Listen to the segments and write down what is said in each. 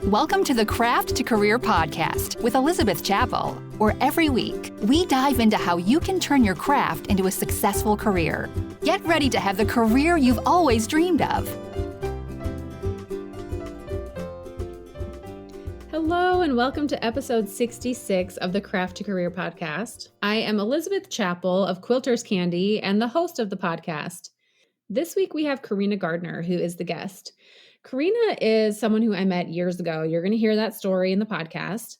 Welcome to the Craft to Career podcast with Elizabeth Chappell, where every week we dive into how you can turn your craft into a successful career. Get ready to have the career you've always dreamed of. Hello, and welcome to episode 66 of the Craft to Career podcast. I am Elizabeth Chappell of Quilter's Candy and the host of the podcast. This week we have Carina Gardner, who is the guest. Carina is someone who I met years ago. You're going to hear that story in the podcast.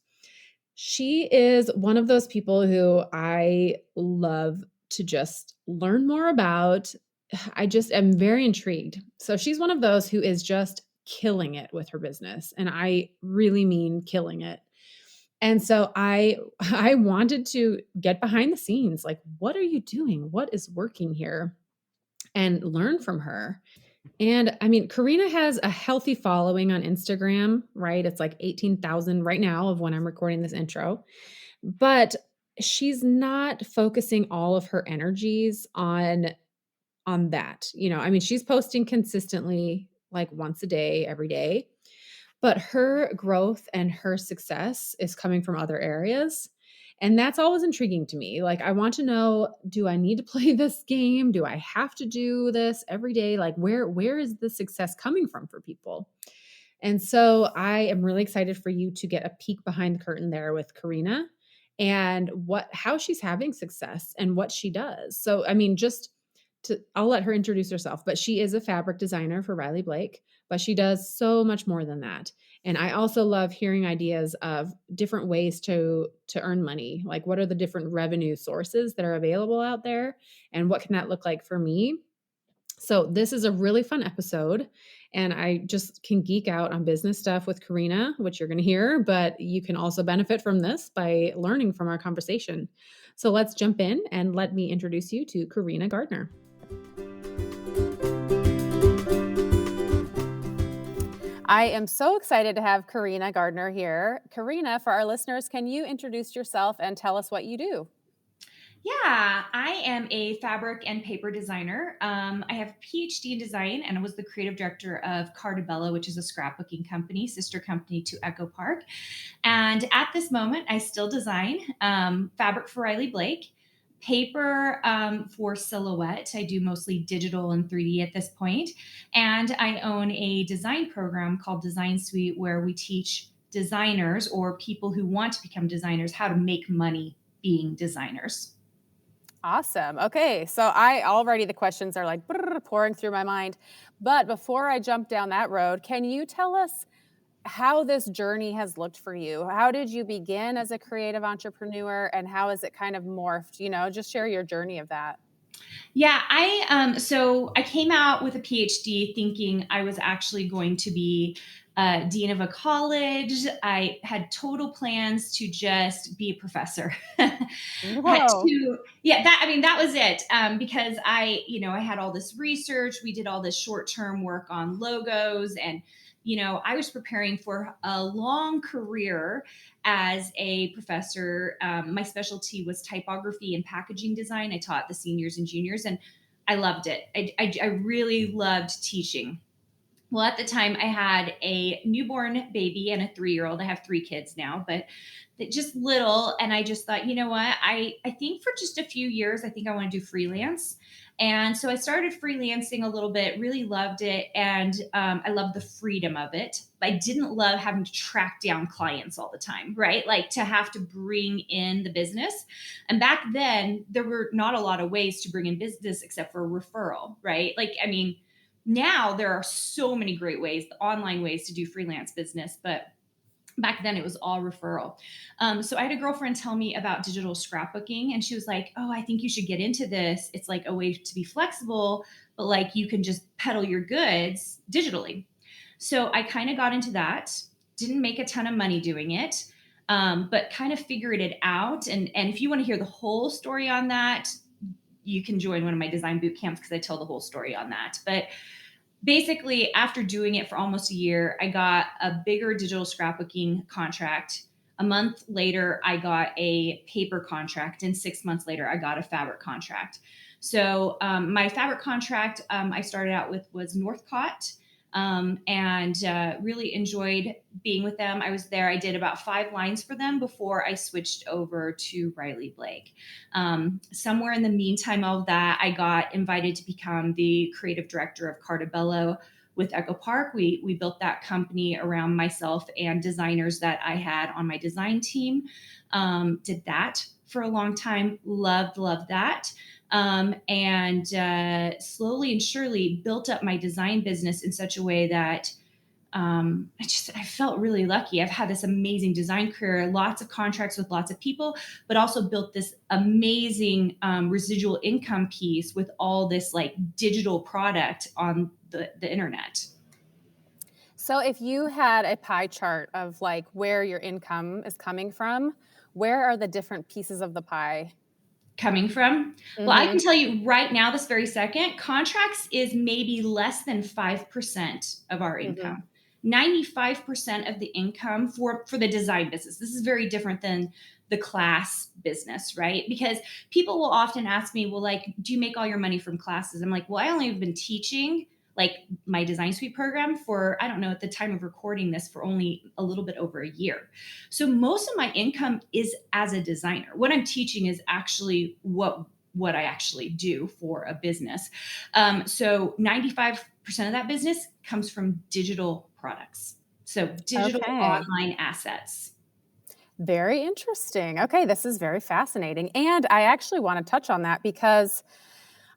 She is one of those people who I love to just learn more about. I just am very intrigued. So she's one of those who is just killing it with her business. And I really mean killing it. And so I wanted to get behind the scenes. Like, what are you doing? What is working here? And learn from her. And I mean, Carina has a healthy following on Instagram, right? It's like 18,000 right now of when I'm recording this intro. But she's not focusing all of her energies on that. I mean, she's posting consistently like once a day, every day. But her growth and her success is coming from other areas. And that's always intriguing to me. Like, I want to know, do I need to play this game? Do I have to do this every day? Like, where is the success coming from for people? And so I am really excited for you to get a peek behind the curtain there with Carina and how she's having success and what she does. So, I mean, I'll let her introduce herself, but she is a fabric designer for Riley Blake, but she does so much more than that. And I also love hearing ideas of different ways to earn money. Like, what are the different revenue sources that are available out there? And what can that look like for me? So this is a really fun episode. And I just can geek out on business stuff with Carina, which you're going to hear, but you can also benefit from this by learning from our conversation. So let's jump in and let me introduce you to Carina Gardner. I am so excited to have Carina Gardner here. Carina, for our listeners, can you introduce yourself and tell us what you do? Yeah, I am a fabric and paper designer. I have a PhD in design, and I was the creative director of Cartabello, which is a scrapbooking company, sister company to Echo Park. And at this moment, I still design fabric for Riley Blake, paper for Silhouette. I do mostly digital and 3D at this point. And I own a design program called Design Suite, where we teach designers or people who want to become designers how to make money being designers. Awesome. Okay. So the questions are like pouring through my mind. But before I jump down that road, can you tell us how this journey has looked for you? How did you begin as a creative entrepreneur, and how has it kind of morphed? Just share your journey of that. Yeah, so I came out with a PhD thinking I was actually going to be dean of a college. I had total plans to just be a professor. That was it. Because I had all this research. We did all this short-term work on logos, and I was preparing for a long career as a professor. My specialty was typography and packaging design. I taught the seniors and juniors, and I loved it. I really loved teaching. Well, at the time I had a newborn baby and a 3-year-old. I have 3 kids now, but just little. And I just thought, you know what? I think for just a few years, I think I want to do freelance. And so I started freelancing a little bit, really loved it. And I loved the freedom of it. But I didn't love having to track down clients all the time, right? Like to have to bring in the business. And back then, there were not a lot of ways to bring in business except for referral, right? Now there are so many great ways, the online ways to do freelance business, but back then it was all referral. So I had a girlfriend tell me about digital scrapbooking, and she was like, "Oh, I think you should get into this. It's like a way to be flexible, but like you can just peddle your goods digitally." So I kind of got into that, didn't make a ton of money doing it, but kind of figured it out. And if you want to hear the whole story on that, you can join one of my design boot camps because I tell the whole story on that. But basically, after doing it for almost a year, I got a bigger digital scrapbooking contract. A month later, I got a paper contract, and 6 months later, I got a fabric contract. So my fabric contract I started out with was Northcott. and really enjoyed being with them. I was there. I did about 5 lines for them before I switched over to Riley Blake. Somewhere in the meantime of that, I got invited to become the creative director of Cartabello with Echo Park. We built that company around myself and designers that I had on my design team. Did that for a long time. Loved that. And slowly and surely built up my design business in such a way that I felt really lucky. I've had this amazing design career, lots of contracts with lots of people, but also built this amazing residual income piece with all this like digital product on the internet. So if you had a pie chart of like where your income is coming from, where are the different pieces of the pie Coming from? Mm-hmm. Well, I can tell you right now, this very second, contracts is maybe less than 5% of our income. 95% of the income for the design business. This is very different than the class business, right? Because people will often ask me, well, like, do you make all your money from classes? I'm like, well, I only have been teaching like my design suite program for, I don't know, at the time of recording this, for only a little bit over a year. So most of my income is as a designer. What I'm teaching is actually what I actually do for a business. So 95% of that business comes from digital products. So digital online assets. Very interesting. Okay, this is very fascinating. And I actually want to touch on that because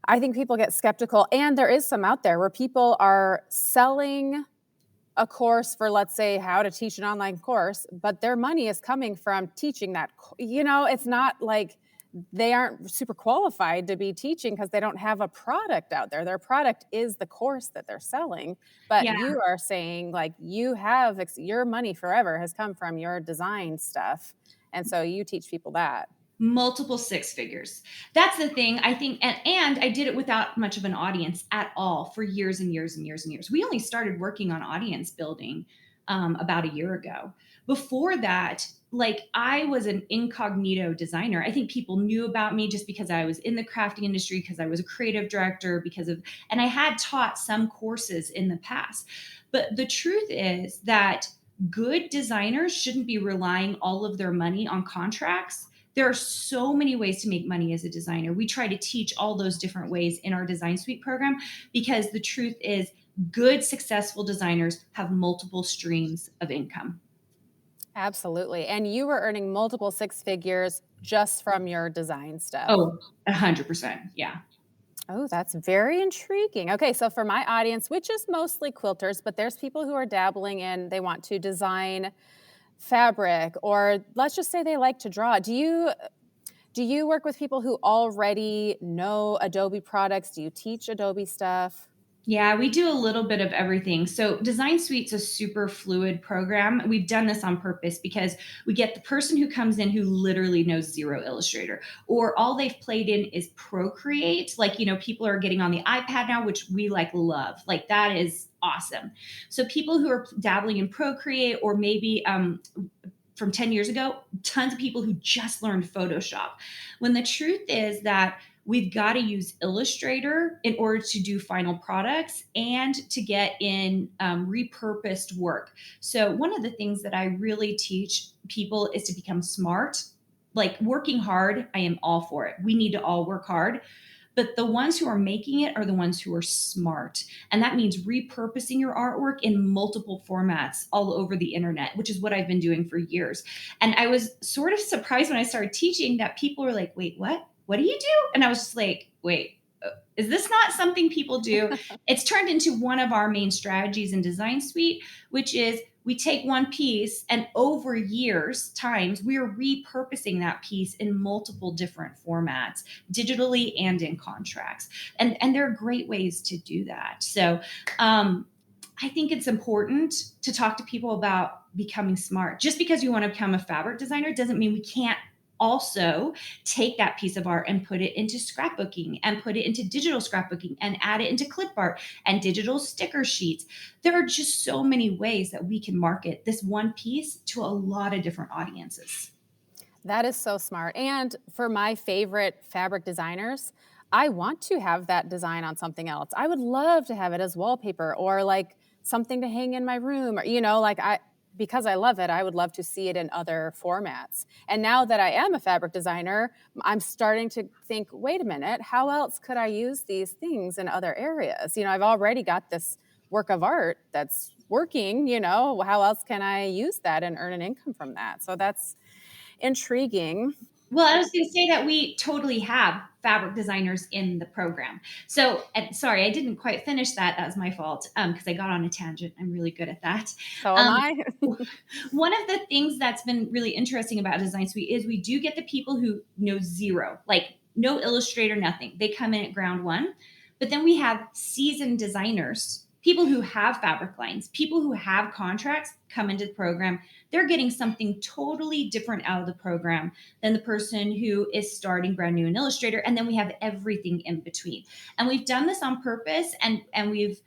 I think people get skeptical, and there is some out there where people are selling a course for, let's say, how to teach an online course, but their money is coming from teaching that. It's not like they aren't super qualified to be teaching because they don't have a product out there. Their product is the course that they're selling. But you are saying like your money forever has come from your design stuff. And so you teach people that. Multiple 6 figures. That's the thing, I think. And I did it without much of an audience at all for years and years and years and years. We only started working on audience building about a year ago. Before that, like, I was an incognito designer. I think people knew about me just because I was in the crafting industry, because I was a creative director, and I had taught some courses in the past. But the truth is that good designers shouldn't be relying all of their money on contracts. There are so many ways to make money as a designer. We try to teach all those different ways in our design suite program, because the truth is good, successful designers have multiple streams of income. Absolutely. And you were earning multiple 6 figures just from your design stuff. Oh, 100%. Yeah. Oh, that's very intriguing. Okay, so for my audience, which is mostly quilters, but there's people who are dabbling in, they want to design fabric, or let's just say they like to draw. Do you work with people who already know Adobe products? Do you teach Adobe stuff? Yeah, we do a little bit of everything. So Design Suite's a super fluid program. We've done this on purpose because we get the person who comes in who literally knows zero Illustrator, or all they've played in is Procreate. Like, people are getting on the iPad now, which we love. Like, that is awesome. So people who are dabbling in Procreate, or maybe from 10 years ago, tons of people who just learned Photoshop. When the truth is that we've got to use Illustrator in order to do final products and to get in repurposed work. So one of the things that I really teach people is to become smart. Like, working hard, I am all for it. We need to all work hard. But the ones who are making it are the ones who are smart. And that means repurposing your artwork in multiple formats all over the internet, which is what I've been doing for years. And I was sort of surprised when I started teaching that people were like, wait, what? What do you do? And I was just like, wait, is this not something people do? It's turned into one of our main strategies in Design Suite, which is we take one piece and over times, we are repurposing that piece in multiple different formats, digitally and in contracts. And there are great ways to do that. So I think it's important to talk to people about becoming smart. Just because you want to become a fabric designer doesn't mean we can't also take that piece of art and put it into scrapbooking, and put it into digital scrapbooking, and add it into clip art and digital sticker sheets. There are just so many ways that we can market this one piece to a lot of different audiences. That is so smart. And for my favorite fabric designers, I want to have that design on something else. I would love to have it as wallpaper, or like something to hang in my room, or, like because I love it, I would love to see it in other formats. And now that I am a fabric designer, I'm starting to think, wait a minute, how else could I use these things in other areas? I've already got this work of art that's working, how else can I use that and earn an income from that? So that's intriguing. Well, I was going to say that we totally have fabric designers in the program. So, sorry, I didn't quite finish that. That was my fault because I got on a tangent. I'm really good at that. So am I. One of the things that's been really interesting about Design Suite is we do get the people who know zero, like no illustrator, nothing. They come in at ground one. But then we have seasoned designers, people who have fabric lines, people who have contracts come into the program. They're getting something totally different out of the program than the person who is starting brand new in Illustrator. And then we have everything in between. And we've done this on purpose, and we've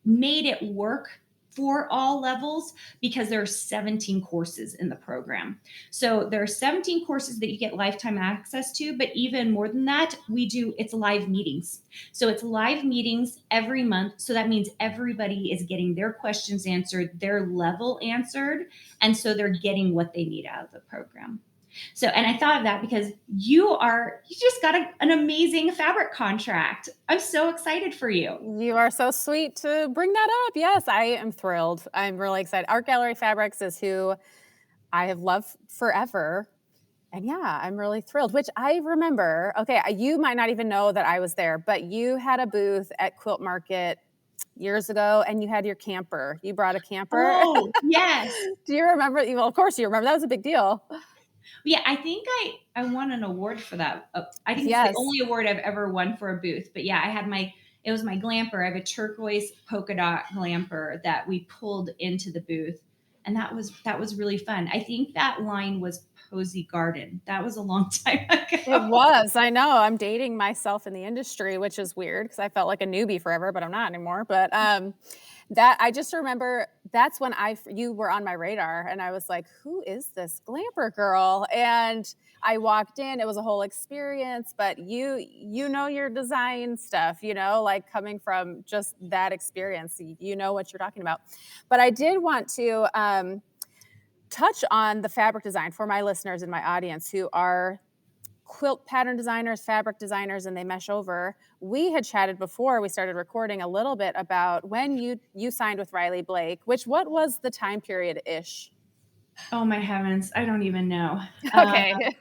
made it work for all levels because there are 17 courses in the program. So there are 17 courses that you get lifetime access to, but even more than that, it's live meetings. So it's live meetings every month. So that means everybody is getting their questions answered, their level answered. And so they're getting what they need out of the program. So, and I thought of that because you just got an amazing fabric contract. I'm so excited for you. You are so sweet to bring that up. Yes, I am thrilled. I'm really excited. Art Gallery Fabrics is who I have loved forever. And yeah, I'm really thrilled, which I remember. Okay, you might not even know that I was there, but you had a booth at Quilt Market years ago, and you had your camper. You brought a camper. Oh, yes. Do you remember? Well, of course you remember. That was a big deal. Yeah, I think I won an award for that. I think it's the only award I've ever won for a booth. But yeah, it was my glamper. I have a turquoise polka dot glamper that we pulled into the booth. And that was really fun. I think that line was Posy Garden. That was a long time ago. It was. I know. I'm dating myself in the industry, which is weird because I felt like a newbie forever, but I'm not anymore. But that I just remember that's when you were on my radar, and I was like, who is this glamper girl? And I walked in, it was a whole experience, but you know your design stuff, like coming from just that experience, you know what you're talking about. But I did want to touch on the fabric design for my listeners in my audience who are quilt pattern designers, fabric designers, and they mesh over. We had chatted before we started recording a little bit about when you signed with Riley Blake, what was the time period-ish? Oh my heavens, I don't even know. Okay.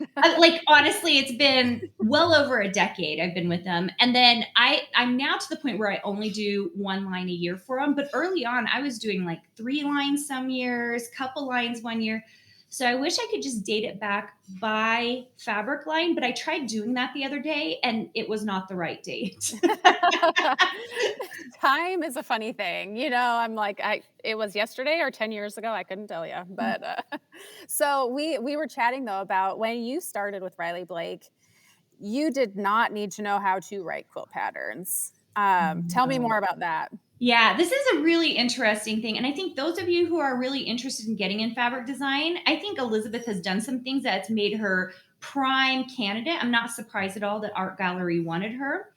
Honestly, it's been well over a decade I've been with them. And then I'm now to the point where I only do one line a year for them. But early on, I was doing like 3 lines some years, couple lines one year. So I wish I could just date it back by fabric line, but I tried doing that the other day and it was not the right date. Time is a funny thing. I'm like, it was yesterday or 10 years ago. I couldn't tell you. But so we were chatting though about when you started with Riley Blake, you did not need to know how to write quilt patterns. Tell me more about that. Yeah, this is a really interesting thing. And I think those of you who are really interested in getting in fabric design, I think Elizabeth has done some things that's made her prime candidate. I'm not surprised at all that Art Gallery wanted her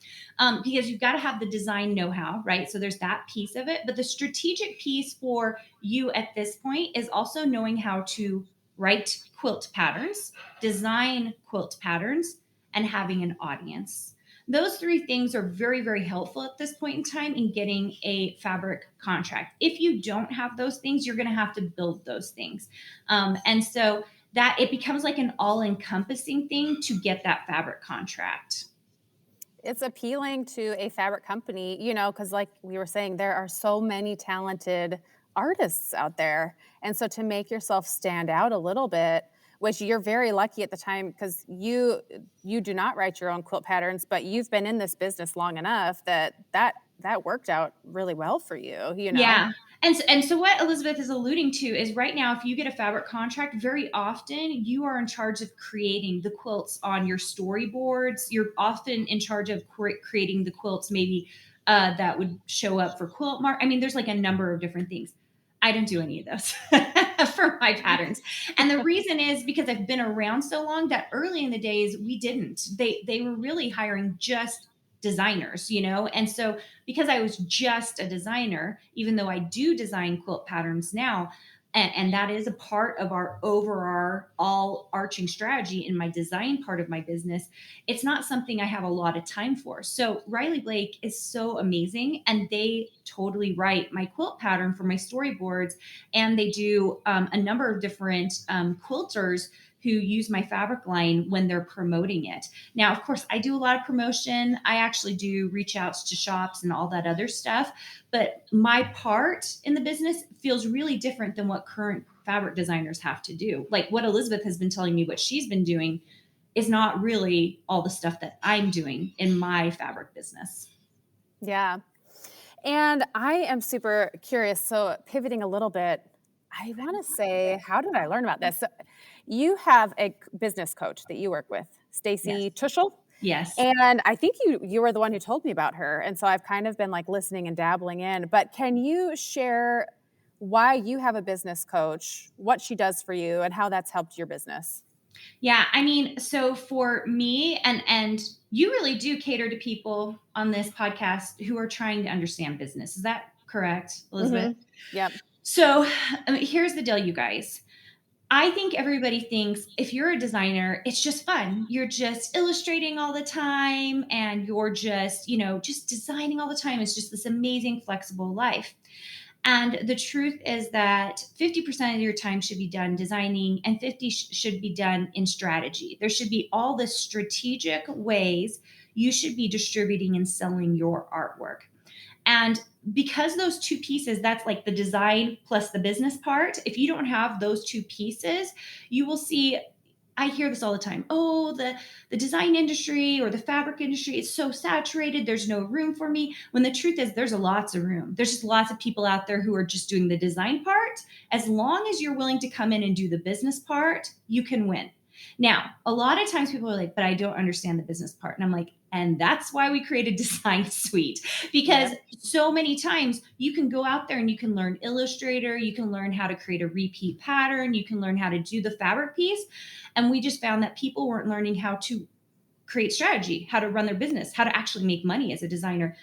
because you've got to have the design know-how, right? So there's that piece of it. But the strategic piece for you at this point is also knowing how to write quilt patterns, design quilt patterns, and having an audience. Those 3 things are very, very helpful at this point in time in getting a fabric contract. If you don't have those things, you're going to have to build those things. And so that it becomes like an all-encompassing thing to get that fabric contract. It's appealing to a fabric company, because like we were saying, there are so many talented artists out there. And so to make yourself stand out a little bit, which you're very lucky at the time because you do not write your own quilt patterns, but you've been in this business long enough that worked out really well for you, Yeah. And so what Elizabeth is alluding to is right now, if you get a fabric contract, very often you are in charge of creating the quilts on your storyboards. You're often in charge of creating the quilts maybe that would show up for Quilt Mart. I mean, there's like a number of different things. I don't do any of those for my patterns. And the reason is because I've been around so long that early in the days, we didn't. They were really hiring just designers, And so because I was just a designer, even though I do design quilt patterns now, and that is a part of our overall arching strategy in my design part of my business, it's not something I have a lot of time for. So Riley Blake is so amazing, and they totally write my quilt pattern for my storyboards, and they do a number of different quilters who use my fabric line when they're promoting it. Now, of course, I do a lot of promotion. I actually do reach outs to shops and all that other stuff. But my part in the business feels really different than what current fabric designers have to do. Like what Elizabeth has been telling me, what she's been doing is not really all the stuff that I'm doing in my fabric business. Yeah. And I am super curious. So pivoting a little bit, I want to say, how did I learn about this? So you have a business coach that you work with, Stacy Yes. Tuschel. Yes. And I think you were the one who told me about her. And so I've kind of been like listening and dabbling in. But can you share why you have a business coach, what she does for you, and how that's helped your business? Yeah, I mean, so for me, and you really do cater to people on this podcast who are trying to understand business. Is that correct, Elizabeth? Mm-hmm. Yep. So here's the deal, you guys. I think everybody thinks if you're a designer, it's just fun. You're just illustrating all the time and you're just, just designing all the time. It's just this amazing, flexible life. And the truth is that 50% of your time should be done designing and 50 should be done in strategy. There should be all the strategic ways you should be distributing and selling your artwork. And because those two pieces, that's like the design plus the business part. If you don't have those two pieces, you will see, I hear this all the time. Oh, the design industry or the fabric industry is so saturated. There's no room for me. When the truth is there's lots of room. There's just lots of people out there who are just doing the design part. As long as you're willing to come in and do the business part, you can win. Now, a lot of times people are like, but I don't understand the business part. And I'm like, and that's why we created Design Suite, because so many times you can go out there and you can learn Illustrator, you can learn how to create a repeat pattern, you can learn how to do the fabric piece. And we just found that people weren't learning how to create strategy, how to run their business, how to actually make money as a designer.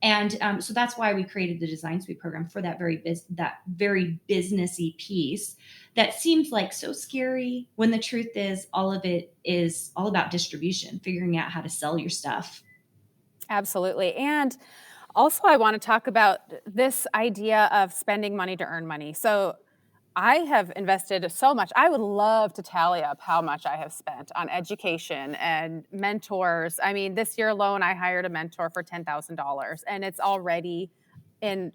And so that's why we created the Design Suite program for that very businessy piece that seems like so scary, when the truth is all of it is all about distribution, figuring out how to sell your stuff. Absolutely. And also I want to talk about this idea of spending money to earn money. So I have invested so much. I would love to tally up how much I have spent on education and mentors. I mean, this year alone, I hired a mentor for $10,000, and it's already in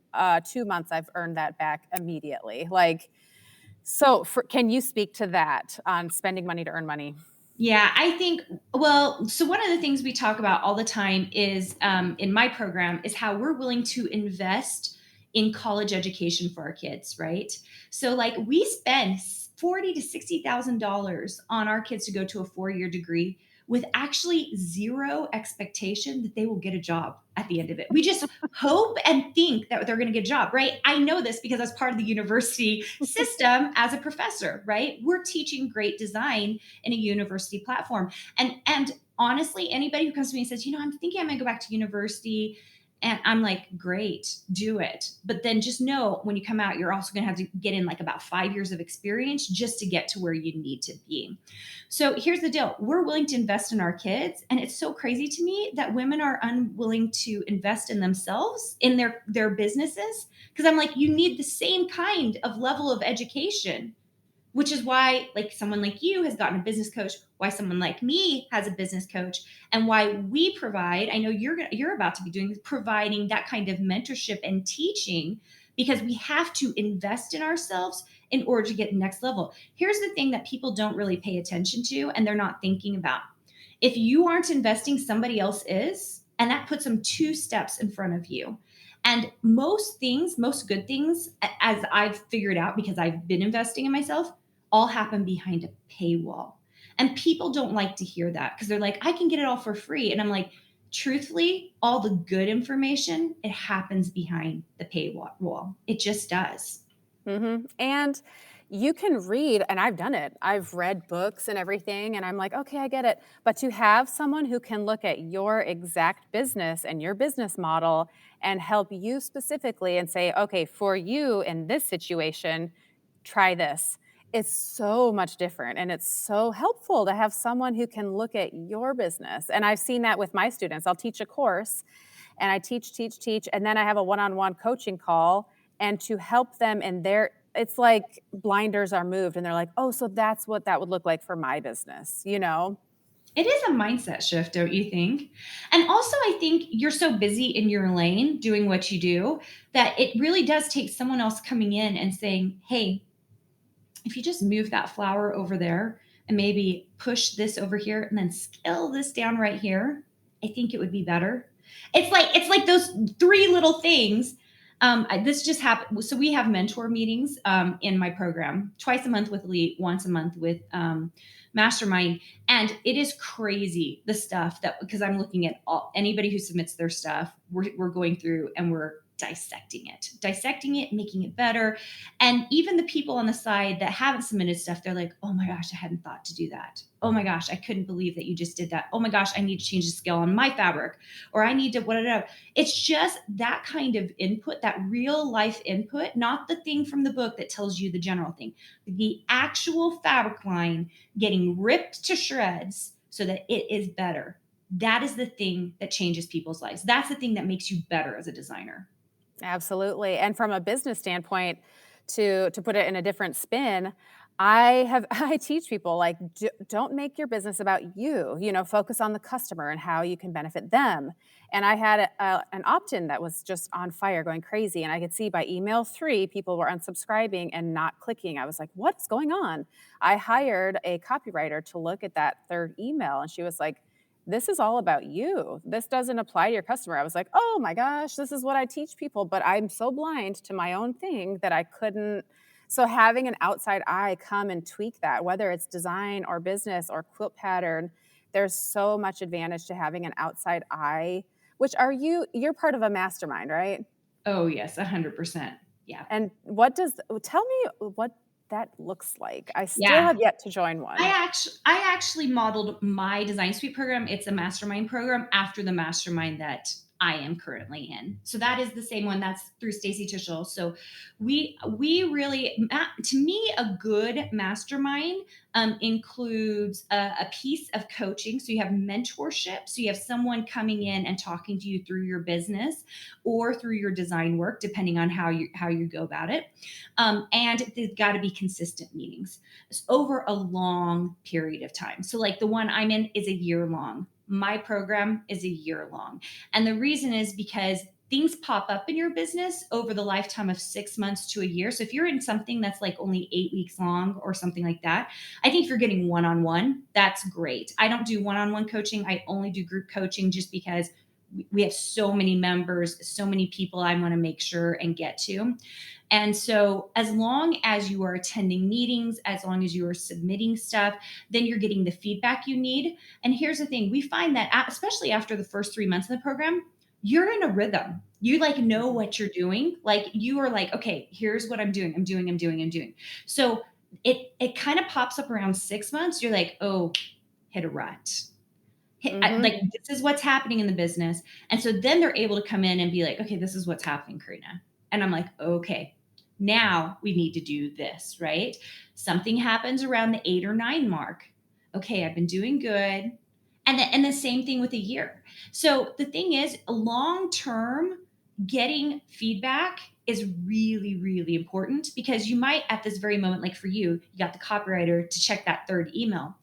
2 months, I've earned that back immediately. Can you speak to that on spending money to earn money? Yeah, I think, so one of the things we talk about all the time is in my program is how we're willing to invest in college education for our kids, right? So like we spend $40,000 to $60,000 on our kids to go to a 4-year degree with actually zero expectation that they will get a job at the end of it. We just hope and think that they're going to get a job, right? I know this because I was part of the university system as a professor, right? We're teaching great design in a university platform. And honestly, anybody who comes to me and says, I'm thinking I'm going to go back to university, and I'm like, great, do it. But then just know when you come out, you're also going to have to get in like about 5 years of experience just to get to where you need to be. So here's the deal. We're willing to invest in our kids. And it's so crazy to me that women are unwilling to invest in themselves, in their businesses. Because I'm like, you need the same kind of level of education, which is why like someone like you has gotten a business coach, why someone like me has a business coach, and why we provide, I know you're about to be doing, providing that kind of mentorship and teaching, because we have to invest in ourselves in order to get next level. Here's the thing that people don't really pay attention to and they're not thinking about. If you aren't investing, somebody else is, and that puts them 2 steps in front of you. And most good things, as I've figured out because I've been investing in myself, all happen behind a paywall. And people don't like to hear that because they're like, I can get it all for free. And I'm like, truthfully, all the good information, it happens behind the paywall. It just does. Mm-hmm. And you can read, and I've done it. I've read books and everything, and I'm like, okay, I get it. But to have someone who can look at your exact business and your business model and help you specifically and say, okay, for you in this situation, try this. It's so much different, and it's so helpful to have someone who can look at your business. And I've seen that with my students. I'll teach a course, and I teach, and then I have a one-on-one coaching call, and to help them in their, it's like blinders are moved, and they're like, oh, so that's what that would look like for my business, you know? It is a mindset shift, don't you think? And also, I think you're so busy in your lane doing what you do that it really does take someone else coming in and saying, hey, if you just move that flower over there and maybe push this over here and then scale this down right here, I think it would be better. It's like those three little things. This just happened. So we have mentor meetings in my program twice a month with Elite, once a month with Mastermind, and it is crazy the stuff that, because I'm looking at anybody who submits their stuff, we're going through and we're dissecting it, making it better. And even the people on the side that haven't submitted stuff, they're like, oh my gosh, I hadn't thought to do that. Oh my gosh, I couldn't believe that you just did that. Oh my gosh, I need to change the scale on my fabric, or I need to whatever. It's just that kind of input, that real life input, not the thing from the book that tells you the general thing, the actual fabric line getting ripped to shreds so that it is better. That is the thing that changes people's lives. That's the thing that makes you better as a designer. Absolutely. And from a business standpoint, to put it in a different spin, I teach people, like, don't make your business about you, focus on the customer and how you can benefit them. And I had an opt-in that was just on fire, going crazy. And I could see by email 3, people were unsubscribing and not clicking. I was like, what's going on? I hired a copywriter to look at that third email, and she was like, this is all about you. This doesn't apply to your customer. I was like, oh my gosh, this is what I teach people, but I'm so blind to my own thing that I couldn't. So having an outside eye come and tweak that, whether it's design or business or quilt pattern, there's so much advantage to having an outside eye, which you're part of a mastermind, right? Oh yes, 100%. Yeah. And tell me what that looks like. I still Yeah. have yet to join one. I actually modeled my design suite program. It's a mastermind program after the mastermind that I am currently in. So that is the same one. That's through Stacy Tischel. So we really, to me, a good mastermind includes a piece of coaching. So you have mentorship. So you have someone coming in and talking to you through your business or through your design work, depending on how you go about it. And they've got to be consistent meetings over a long period of time. So like the one I'm in is a year long. My program is a year long. And the reason is because things pop up in your business over the lifetime of 6 months to a year. So if you're in something that's like only 8 weeks long or something like that, I think if you're getting one-on-one, that's great. I don't do one-on-one coaching. I only do group coaching just because we have so many members, so many people I want to make sure and get to. And so as long as you are attending meetings, as long as you are submitting stuff, then you're getting the feedback you need. And here's the thing, we find that especially after the first 3 months of the program, you're in a rhythm. You like know what you're doing. Like you are like, okay, here's what I'm doing. I'm doing. So it kind of pops up around 6 months. You're like, oh, hit a rut. Like this is what's happening in the business. And so then they're able to come in and be like, okay, this is what's happening, Carina. And I'm like, okay, now we need to do this, right? Something happens around the 8 or 9 mark. Okay, I've been doing good. And the same thing with a year. So the thing is, long-term, getting feedback is really, really important, because you might at this very moment, like for you got the copywriter to check that third email,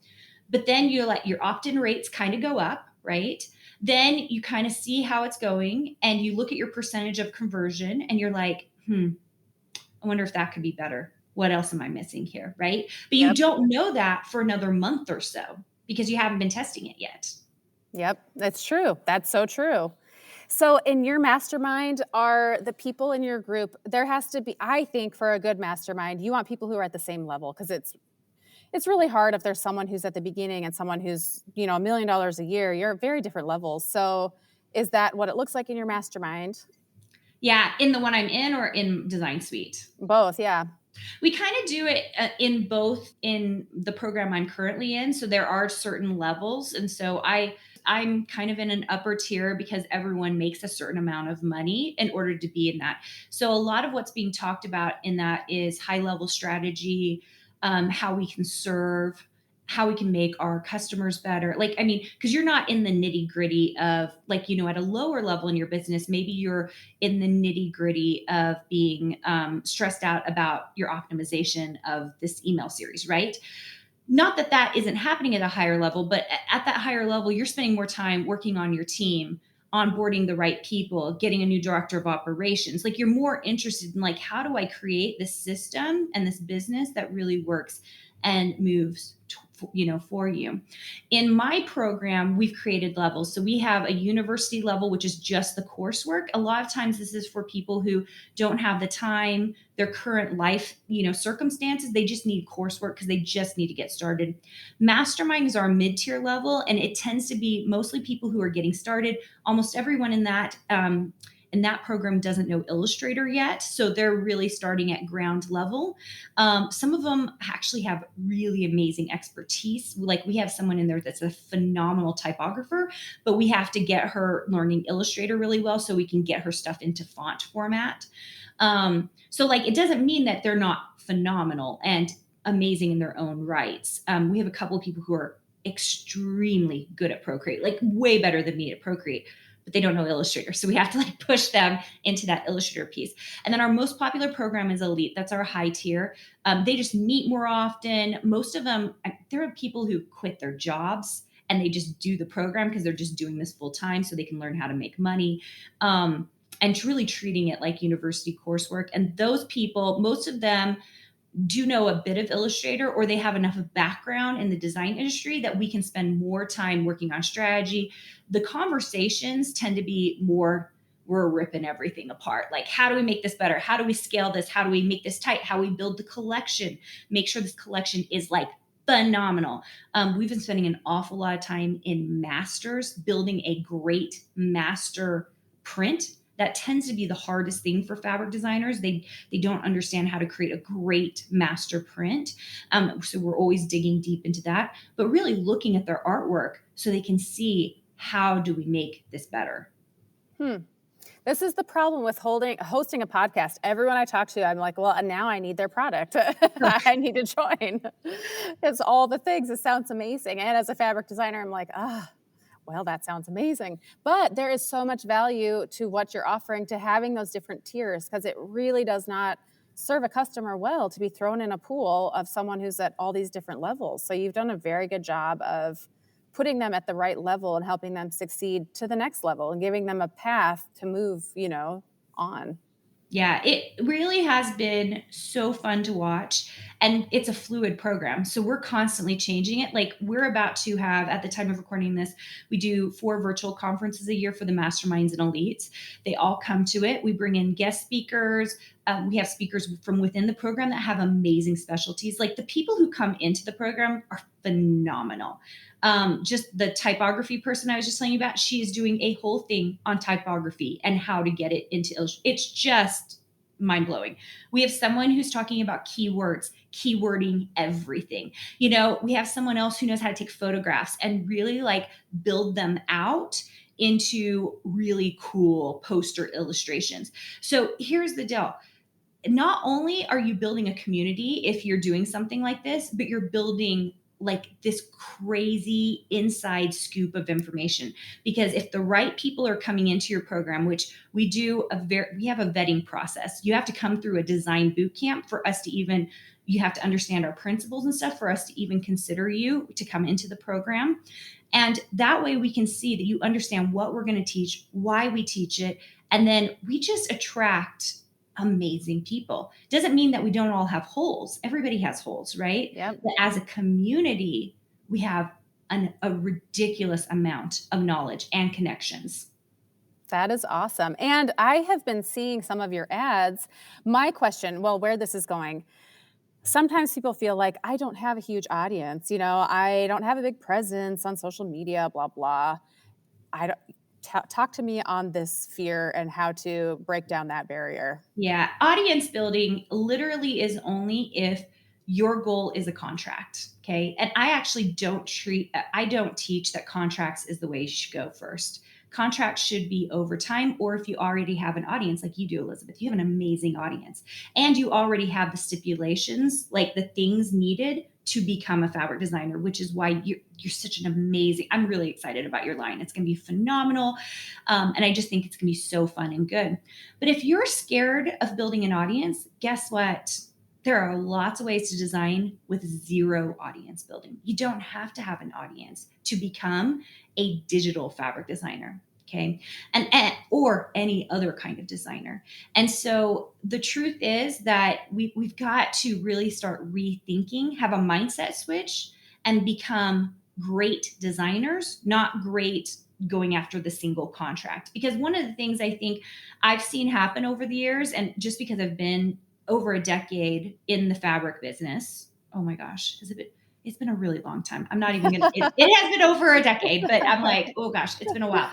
but then you let your opt-in rates kind of go up, right? Then you kind of see how it's going and you look at your percentage of conversion and you're like, I wonder if that could be better. What else am I missing here, right? But you don't know that for another month or so because you haven't been testing it yet. Yep, that's true. That's so true. So in your mastermind, are the people in your group, there has to be, I think for a good mastermind, you want people who are at the same level, because it's really hard if there's someone who's at the beginning and someone who's, $1 million a year. You're at very different levels. So is that what it looks like in your mastermind? Yeah, in the one I'm in or in Design Suite? Both, yeah. We kind of do it in both in the program I'm currently in. So there are certain levels. And so I'm kind of in an upper tier because everyone makes a certain amount of money in order to be in that. So a lot of what's being talked about in that is high level strategy, how we can serve, how we can make our customers better. Like, I mean, because you're not in the nitty gritty of like, at a lower level in your business, maybe you're in the nitty gritty of being stressed out about your optimization of this email series, right? Not that that isn't happening at a higher level, but at that higher level, you're spending more time working on your team, onboarding the right people, getting a new director of operations. Like you're more interested in like, how do I create this system and this business that really works and moves for you. In my program, we've created levels. So we have a university level, which is just the coursework. A lot of times this is for people who don't have the time, their current life, circumstances. They just need coursework because they just need to get started. Mastermind is our mid-tier level, and it tends to be mostly people who are getting started. Almost everyone in that program doesn't know Illustrator yet. So they're really starting at ground level. Some of them actually have really amazing expertise. Like we have someone in there that's a phenomenal typographer, but we have to get her learning Illustrator really well so we can get her stuff into font format. So like, it doesn't mean that they're not phenomenal and amazing in their own rights. We have a couple of people who are extremely good at Procreate, like way better than me at Procreate, but they don't know Illustrator. So we have to like push them into that Illustrator piece. And then our most popular program is Elite. That's our high tier. They just meet more often. Most of them, there are people who quit their jobs and they just do the program because they're just doing this full time so they can learn how to make money. And really treating it like university coursework. And those people, most of them do know a bit of Illustrator, or they have enough of background in the design industry that we can spend more time working on strategy. The conversations tend to be more, we're ripping everything apart. Like, how do we make this better? How do we scale this? How do we make this tight? How do we build the collection? Make sure this collection is like phenomenal. We've been spending an awful lot of time in masters, building a great master print. That tends to be the hardest thing for fabric designers. They don't understand how to create a great master print. So we're always digging deep into that, but really looking at their artwork so they can see, how do we make this better? This is the problem with hosting a podcast. Everyone I talk to, I'm like, well, now I need their product. I need to join. It's all the things. It sounds amazing. And as a fabric designer, I'm like, well, that sounds amazing. But there is so much value to what you're offering, to having those different tiers, because it really does not serve a customer well to be thrown in a pool of someone who's at all these different levels. So you've done a very good job of putting them at the right level and helping them succeed to the next level and giving them a path to move, on. Yeah, it really has been so fun to watch. And it's a fluid program. So we're constantly changing it. Like we're about to have, at the time of recording this, we do 4 virtual conferences a year for the masterminds and elites. They all come to it. We bring in guest speakers. We have speakers from within the program that have amazing specialties. Like the people who come into the program are phenomenal. Just the typography person I was just telling you about, she is doing a whole thing on typography and how to get it into Illustrator. It's just mind blowing. We have someone who's talking about keywords, keywording everything. We have someone else who knows how to take photographs and really like build them out into really cool poster illustrations. So here's the deal. Not only are you building a community if you're doing something like this, but you're building like this crazy inside scoop of information. Because if the right people are coming into your program, which we have a vetting process. You have to come through a design boot camp for us to you have to understand our principles and stuff for us to even consider you to come into the program. And that way we can see that you understand what we're going to teach, why we teach it. And then we just attract amazing people. Doesn't mean that we don't all have holes. Everybody has holes, right? Yep. But as a community, we have a ridiculous amount of knowledge and connections. That is awesome. And I have been seeing some of your ads. My question, where this is going, sometimes people feel like I don't have a huge audience. I don't have a big presence on social media, blah, blah. talk to me on this fear and how to break down that barrier. Yeah. Audience building literally is only if your goal is a contract. Okay. And I actually I don't teach that contracts is the way you should go first. Contracts should be over time, or if you already have an audience like you do, Elizabeth, you have an amazing audience and you already have the stipulations, like the things needed to become a fabric designer, which is why you're such an amazing, I'm really excited about your line. It's going to be phenomenal. And I just think it's going to be so fun and good. But if you're scared of building an audience, guess what? There are lots of ways to design with zero audience building. You don't have to have an audience to become a digital fabric designer. Okay. And or any other kind of designer. And so the truth is that we've got to really start rethinking, have a mindset switch, and become great designers, not great going after the single contract. Because one of the things I think I've seen happen over the years, and just because I've been over a decade in the fabric business, oh my gosh, it's been a really long time. I'm not even gonna, it has been over a decade, but I'm like, oh gosh, it's been a while.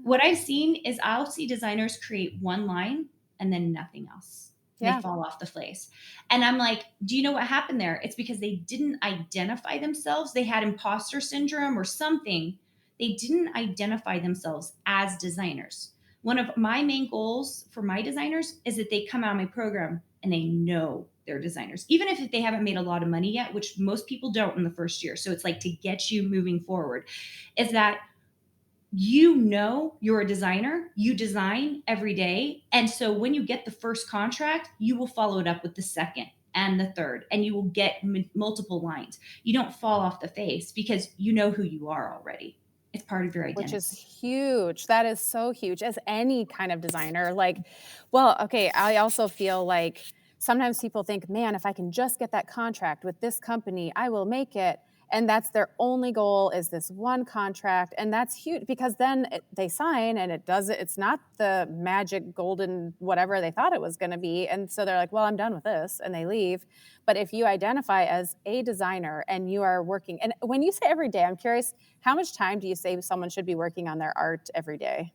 What I've seen is I'll see designers create one line and then nothing else. Yeah. They fall off the face. And I'm like, do you know what happened there? It's because they didn't identify themselves. They had imposter syndrome or something. They didn't identify themselves as designers. One of my main goals for my designers is that they come out of my program and they know they're designers, even if they haven't made a lot of money yet, which most people don't in the first year. So it's like to get you moving forward is that you know you're a designer, you design every day. And so when you get the first contract, you will follow it up with the second and the third, and you will get multiple lines. You don't fall off the face because you know who you are already. It's part of your identity. Which is huge. That is so huge as any kind of designer. Like, well, okay, I also feel like sometimes people think, man, if I can just get that contract with this company, I will make it. And that's their only goal is this one contract. And that's huge because then they sign and it's not the magic golden whatever they thought it was going to be. And so they're like, well, I'm done with this. And they leave. But if you identify as a designer and you are working, and when you say every day, I'm curious, how much time do you say someone should be working on their art every day?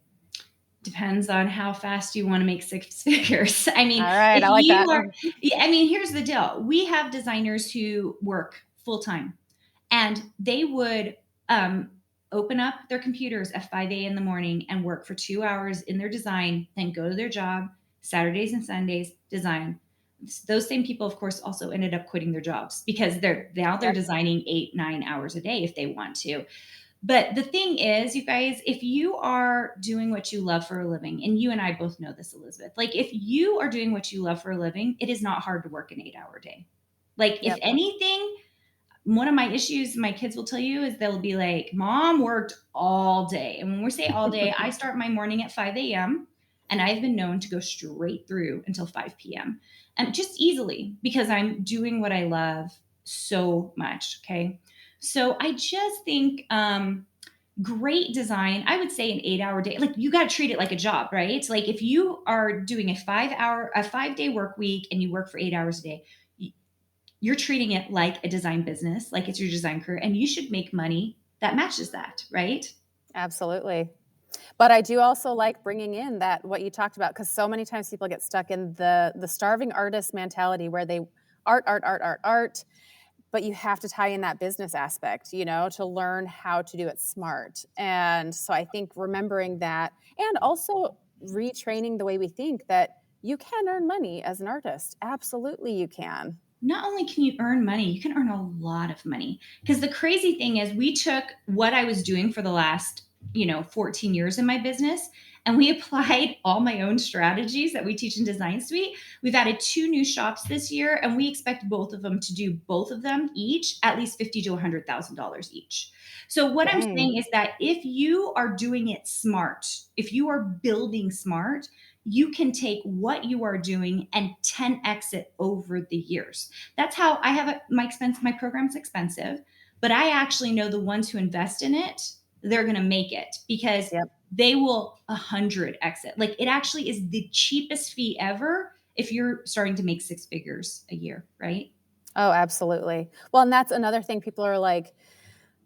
Depends on how fast you want to make six figures. I mean, all right, if I like you that. I mean, here's the deal. We have designers who work full time. And they would open up their computers at 5 a.m. in the morning and work for 2 hours in their design, then go to their job, Saturdays and Sundays, design. Those same people, of course, also ended up quitting their jobs because they're designing 8-9 hours a day if they want to. But the thing is, you guys, if you are doing what you love for a living, and you and I both know this, Elizabeth, like if you are doing what you love for a living, it is not hard to work an 8-hour day. Like if anything, one of my issues my kids will tell you is they'll be like, Mom worked all day. And when we say all day, I start my morning at 5 a.m. and I've been known to go straight through until 5 p.m. and just easily because I'm doing what I love so much. Okay. So I just think great design, I would say an 8-hour day, like you got to treat it like a job, right? Like if you are doing a 5-day work week and you work for 8 hours a day, you're treating it like a design business, like it's your design career, and you should make money that matches that, right? Absolutely. But I do also like bringing in that what you talked about, because so many times people get stuck in the starving artist mentality where they art, but you have to tie in that business aspect, to learn how to do it smart. And so I think remembering that and also retraining the way we think that you can earn money as an artist. Absolutely, you can. Not only can you earn money, you can earn a lot of money. Because the crazy thing is we took what I was doing for the last, 14 years in my business, and we applied all my own strategies that we teach in Design Suite. We've added 2 new shops this year, and we expect both of them to do both of them each at least $50,000 to $100,000 each. So what I'm saying is that if you are doing it smart, if you are building smart, you can take what you are doing and 10x it over the years. That's how I have my program's expensive, but I actually know the ones who invest in it, they're going to make it because they will 100x it. Like it actually is the cheapest fee ever if you're starting to make 6 figures a year, right? Oh, absolutely. Well, and that's another thing people are like,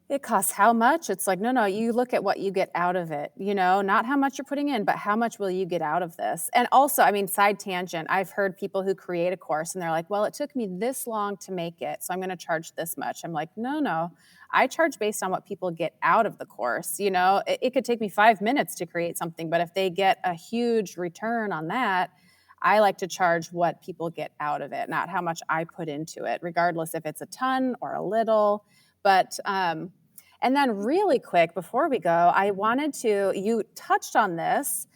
it costs how much? It's like, no, you look at what you get out of it, not how much you're putting in, but how much will you get out of this? And also, I mean, side tangent, I've heard people who create a course and they're like, well, it took me this long to make it, so I'm going to charge this much. I'm like, no, I charge based on what people get out of the course. It could take me 5 minutes to create something, but if they get a huge return on that, I like to charge what people get out of it, not how much I put into it, regardless if it's a ton or a little. But, and then really quick before we go, I wanted to, you touched on this,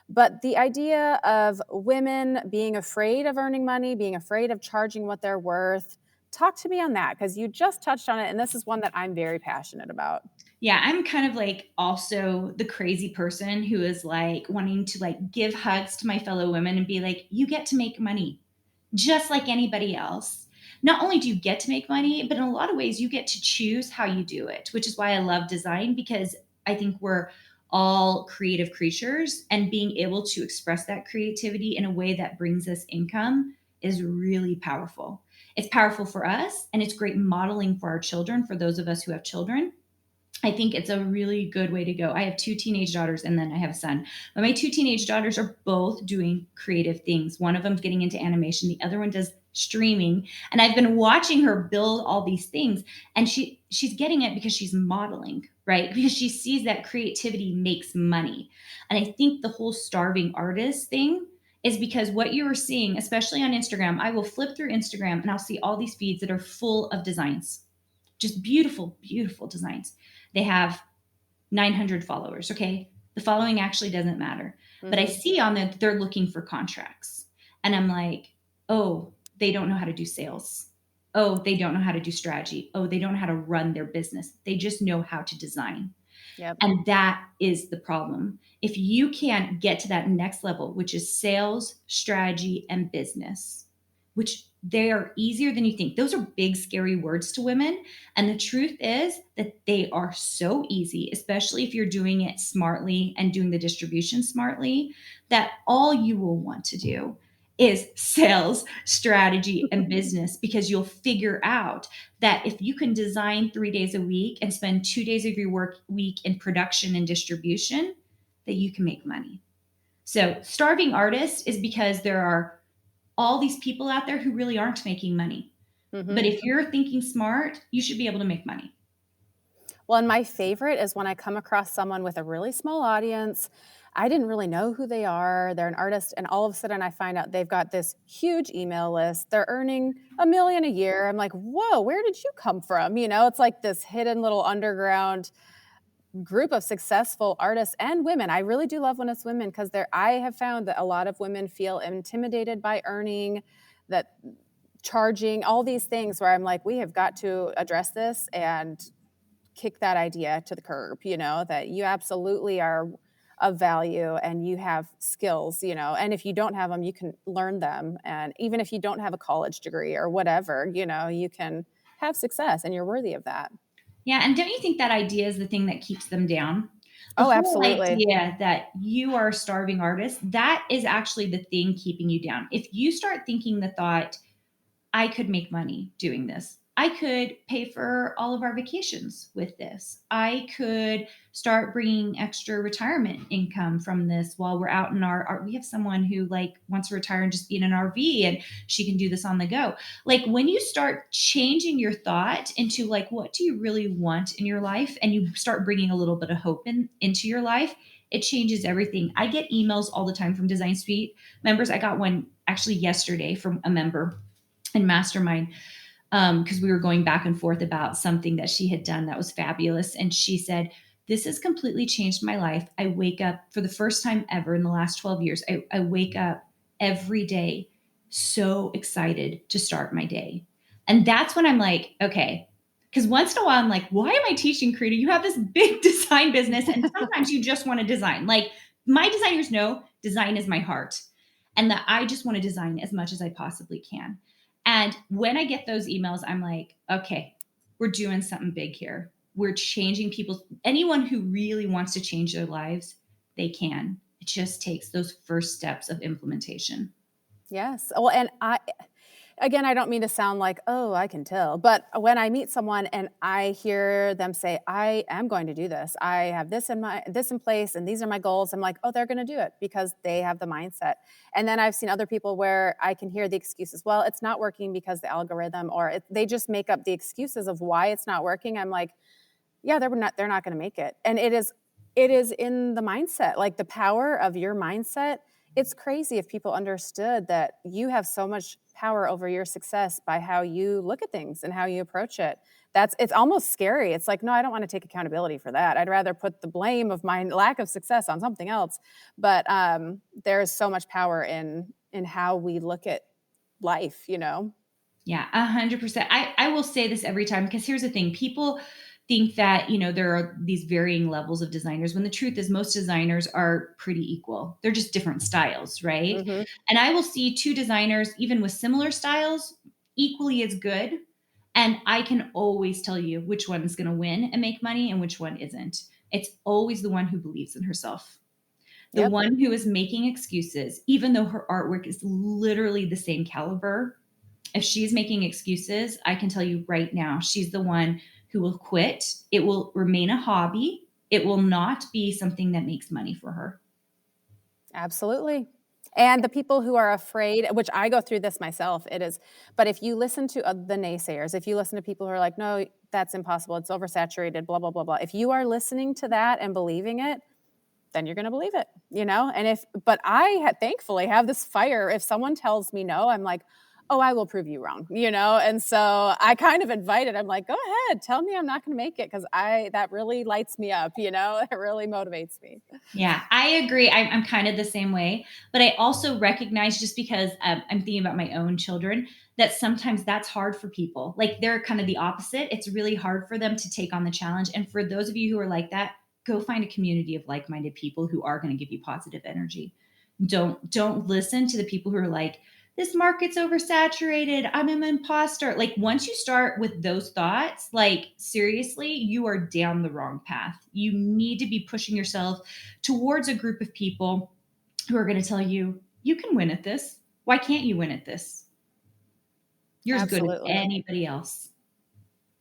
but the idea of women being afraid of earning money, being afraid of charging what they're worth. Talk to me on that, because you just touched on it. And this is one that I'm very passionate about. Yeah, I'm kind of like also the crazy person who is like wanting to like give hugs to my fellow women and be like, you get to make money just like anybody else. Not only do you get to make money, but in a lot of ways you get to choose how you do it, which is why I love design, because I think we're all creative creatures, and being able to express that creativity in a way that brings us income is really powerful. It's powerful for us, and it's great modeling for our children, for those of us who have children. I think it's a really good way to go. I have 2 teenage daughters and then I have a son. But my 2 teenage daughters are both doing creative things. One of them's getting into animation, the other one does streaming. And I've been watching her build all these things, and she's getting it because she's modeling, right? Because she sees that creativity makes money. And I think the whole starving artist thing is because what you are seeing, especially on Instagram, I will flip through Instagram and I'll see all these feeds that are full of designs, just beautiful, beautiful designs. They have 900 followers. Okay. The following actually doesn't matter. Mm-hmm. But I see on that they're looking for contracts. And I'm like, oh, they don't know how to do sales. Oh, they don't know how to do strategy. Oh, they don't know how to run their business. They just know how to design. Yep. And that is the problem. If you can't get to that next level, which is sales, strategy, and business, which they are easier than you think. Those are big, scary words to women. And the truth is that they are so easy, especially if you're doing it smartly and doing the distribution smartly, that all you will want to do is sales, strategy, and business, because you'll figure out that if you can design 3 days a week and spend 2 days of your work week in production and distribution, that you can make money. So starving artists is because there are all these people out there who really aren't making money. Mm-hmm. But if you're thinking smart, you should be able to make money. Well, and my favorite is when I come across someone with a really small audience. I didn't really know who they are. They're an artist. And all of a sudden I find out they've got this huge email list. They're earning $1 million a year. I'm like, whoa, where did you come from? It's like this hidden little underground group of successful artists and women. I really do love when it's women, because I have found that a lot of women feel intimidated by earning, that charging, all these things, where I'm like, we have got to address this and kick that idea to the curb, that you absolutely are of value and you have skills, and if you don't have them, you can learn them. And even if you don't have a college degree or whatever, you can have success and you're worthy of that. Yeah. And don't you think that idea is the thing that keeps them down? Oh, absolutely. Idea that you are a starving artist, that is actually the thing keeping you down. If you start thinking the thought, I could make money doing this. I could pay for all of our vacations with this. I could start bringing extra retirement income from this while we're out in our we have someone who like wants to retire and just be in an RV, and she can do this on the go. Like when you start changing your thought into like, what do you really want in your life? And you start bringing a little bit of hope into your life, it changes everything. I get emails all the time from Design Suite members. I got one actually yesterday from a member in Mastermind, because we were going back and forth about something that she had done that was fabulous. And she said, this has completely changed my life. I wake up for the first time ever in the last 12 years. I wake up every day so excited to start my day. And that's when I'm like, okay, because once in a while I'm like, why am I teaching Carina? You have this big design business, and sometimes you just want to design. Like my designers know design is my heart, and that I just want to design as much as I possibly can. And when I get those emails, I'm like, okay, we're doing something big here. We're changing anyone who really wants to change their lives, they can. It just takes those first steps of implementation. Yes. Well, and again, I don't mean to sound like, oh, I can tell, but when I meet someone and I hear them say, I am going to do this, I have this in place, and these are my goals, I'm like, oh, they're going to do it because they have the mindset. And then I've seen other people where I can hear the excuses. Well, it's not working because the algorithm, or they just make up the excuses of why it's not working. I'm like, yeah, they're not going to make it. And it is in the mindset, like the power of your mindset. It's crazy if people understood that you have so much power over your success by how you look at things and how you approach it. It's almost scary. It's like, no, I don't want to take accountability for that. I'd rather put the blame of my lack of success on something else. But there's so much power in how we look at life, you know? Yeah, 100%. I will say this every time, because here's the thing. People think that, there are these varying levels of designers, when the truth is most designers are pretty equal. They're just different styles, right? Mm-hmm. And I will see two designers, even with similar styles, equally as good. And I can always tell you which one is going to win and make money and which one isn't. It's always the one who believes in herself. The Yep. one who is making excuses, even though her artwork is literally the same caliber. If she's making excuses, I can tell you right now, she's the one who will quit. It will remain a hobby. It will not be something that makes money for her. Absolutely. And the people who are afraid, which I go through this myself, but if you listen to the naysayers, if you listen to people who are like, no, that's impossible, it's oversaturated, blah, blah, blah, blah. If you are listening to that and believing it, then you're going to believe it, And but I thankfully have this fire. If someone tells me no, I'm like, oh, I will prove you wrong, And so I kind of invite it. I'm like, go ahead, tell me I'm not going to make it, because that really lights me up, It really motivates me. Yeah, I agree. I'm kind of the same way, but I also recognize, just because I'm thinking about my own children, that sometimes that's hard for people. Like, they're kind of the opposite. It's really hard for them to take on the challenge. And for those of you who are like that, go find a community of like-minded people who are going to give you positive energy. Don't listen to the people who are like, this market's oversaturated, I'm an imposter. Like, once you start with those thoughts, like, seriously, you are down the wrong path. You need to be pushing yourself towards a group of people who are going to tell you, you can win at this. Why can't you win at this? You're as good as Absolutely. anybody else.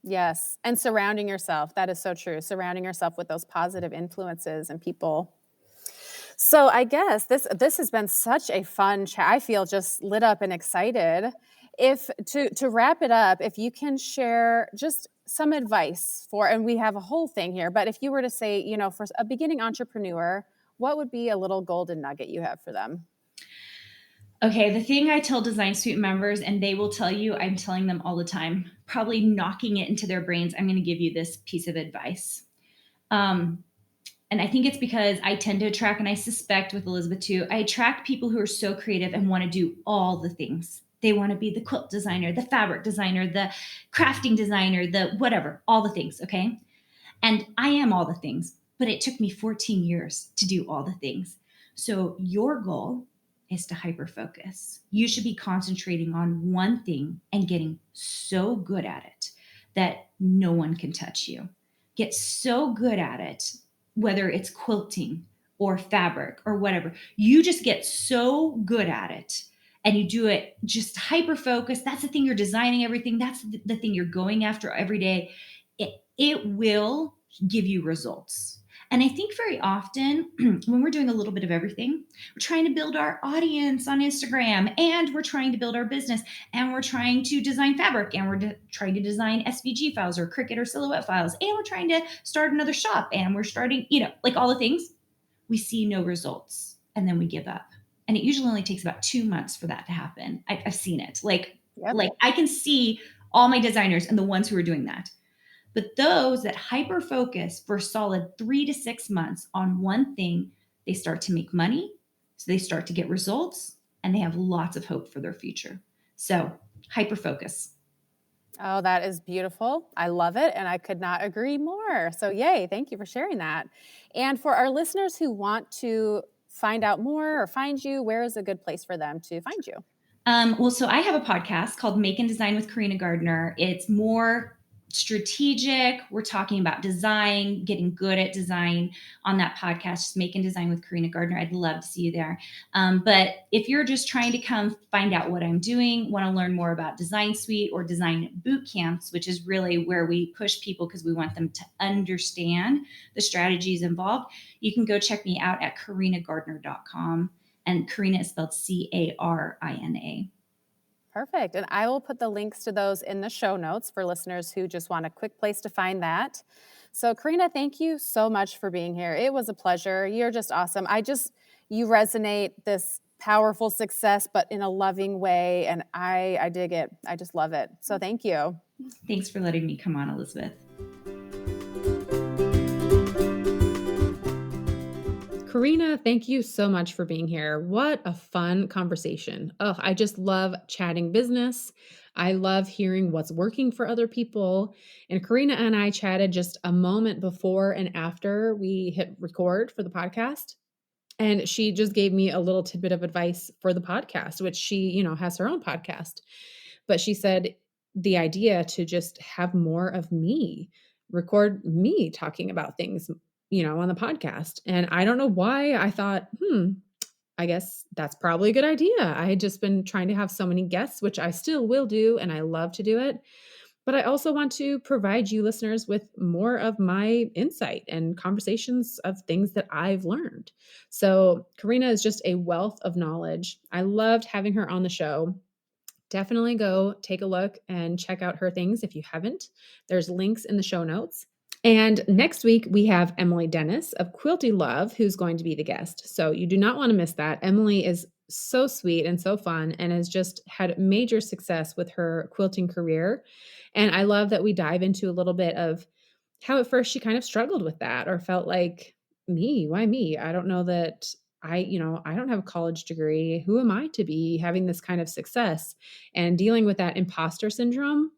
Yes. And surrounding yourself. That is so true. Surrounding yourself with those positive influences and people. So I guess this has been such a fun chat. I feel just lit up and excited. If to wrap it up, if you can share just some advice and we have a whole thing here, but if you were to say, for a beginning entrepreneur, what would be a little golden nugget you have for them? Okay, the thing I tell Design Suite members, and they will tell you, I'm telling them all the time, probably knocking it into their brains, I'm going to give you this piece of advice. And I think it's because I tend to attract, and I suspect with Elizabeth too, I attract people who are so creative and want to do all the things. They want to be the quilt designer, the fabric designer, the crafting designer, the whatever, all the things, okay? And I am all the things, but it took me 14 years to do all the things. So your goal is to hyper focus. You should be concentrating on one thing and getting so good at it that no one can touch you. Get so good at it, whether it's quilting or fabric or whatever. You just get so good at it and you do it just hyper focused. That's the thing you're designing everything. That's the thing you're going after every day. It will give you results. And I think very often when we're doing a little bit of everything, we're trying to build our audience on Instagram, and we're trying to build our business, and we're trying to design fabric, and we're trying to design SVG files or Cricut or Silhouette files, and we're trying to start another shop, and we're starting, like all the things. We see no results, and then we give up. And it usually only takes about 2 months for that to happen. I've seen it. Like I can see all my designers and the ones who are doing that. But those that hyper focus for a solid 3 to 6 months on one thing, they start to make money. So they start to get results, and they have lots of hope for their future. So hyper focus. Oh, that is beautiful. I love it. And I could not agree more. So yay. Thank you for sharing that. And for our listeners who want to find out more or find you, where is a good place for them to find you? So I have a podcast called Make and Design with Carina Gardner. It's more strategic. We're talking about design, getting good at design on that podcast, just Make and Design with Carina Gardner. I'd love to see you there. But if you're just trying to come find out what I'm doing, want to learn more about Design Suite or design boot camps, which is really where we push people because we want them to understand the strategies involved, you can go check me out at carinagardner.com. And Carina is spelled Carina. Perfect. And I will put the links to those in the show notes for listeners who just want a quick place to find that. So Carina, thank you so much for being here. It was a pleasure. You're just awesome. You resonate this powerful success, but in a loving way. And I dig it. I just love it. So thank you. Thanks for letting me come on, Elizabeth. Carina, thank you so much for being here. What a fun conversation. Oh, I just love chatting business. I love hearing what's working for other people. And Carina and I chatted just a moment before and after we hit record for the podcast. And she just gave me a little tidbit of advice for the podcast, which she, has her own podcast. But she said the idea to just have more of me, record me talking about things, on the podcast. And I don't know why I thought, I guess that's probably a good idea. I had just been trying to have so many guests, which I still will do, and I love to do it. But I also want to provide you listeners with more of my insight and conversations of things that I've learned. So Carina is just a wealth of knowledge. I loved having her on the show. Definitely go take a look and check out her things if you haven't. There's links in the show notes. And next week, we have Emily Dennis of Quilty Love, who's going to be the guest. So you do not want to miss that. Emily is so sweet and so fun and has just had major success with her quilting career. And I love that we dive into a little bit of how at first she kind of struggled with that or felt like, why me? I don't know that I don't have a college degree. Who am I to be having this kind of success and dealing with that imposter syndrome?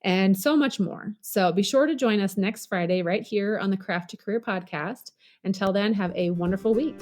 And so much more. So be sure to join us next Friday right here on the Craft to Career podcast. Until then, have a wonderful week.